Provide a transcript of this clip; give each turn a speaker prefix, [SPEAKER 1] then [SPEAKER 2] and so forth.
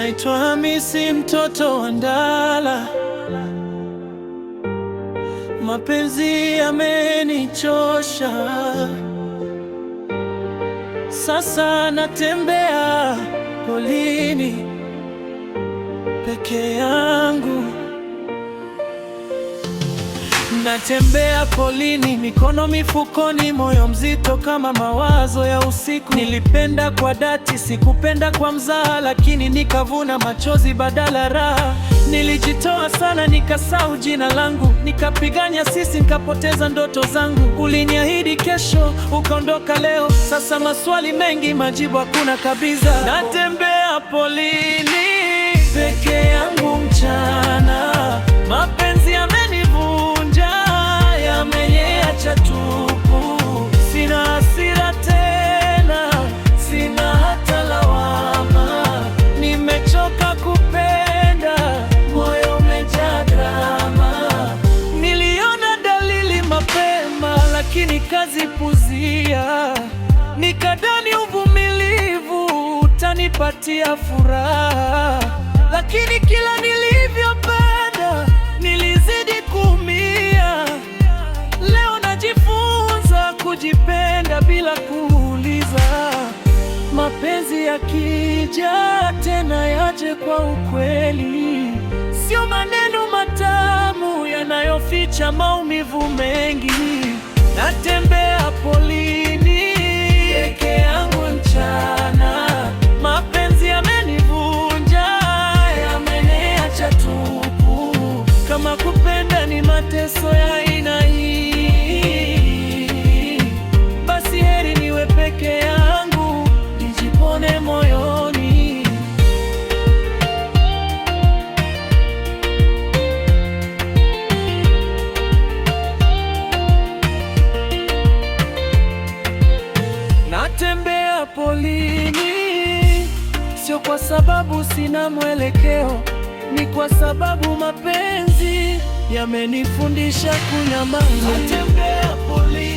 [SPEAKER 1] Naitwa Hamisi, mtoto wa Ndala. Mapenzi yamenichosha, sasa natembea polini peke yangu. Natembea polini, mikono mifukoni, moyo mzito kama mawazo ya usiku. Nilipenda kwa dhati, sikupenda kwa mzaha, lakini nikavuna machozi badala raha. Nilijitoa sana, nikasahau jina langu, nikapigania sisi, nikapoteza ndoto zangu. Uliniahidi kesho, ukaondoka leo. Sasa maswali mengi, majibu hakuna kabisa. Natembea polini peke yangu mchana, mapenzi yamenivunja, yameniacha tupu. Sina hasira tena, sina hata lawama. Nimechoka kupenda, moyo umejaa drama. Niliona dalili mapema, lakini kazipuzia. Nikadhani uvumilivu utanipatia furaha, lakini kila nilivyopenda nilizidi kuumia. Leo najifunza kujipenda bila kuuliza. Mapenzi yakija tena yaje kwa ukweli, sio maneno matamu yanayoficha maumivu mengi. Natembea polini peke yangu mchana, mapenzi yamenivunja, yameniacha tupu. Kama kupenda ni mateso ya aina hii, basi heri niwe peke yangu, nijipone moyoni. Natembea polini, sio kwa sababu sina mwelekeo, ni kwa sababu mapenzi yamenifundisha kunyamaza. Natembea polini.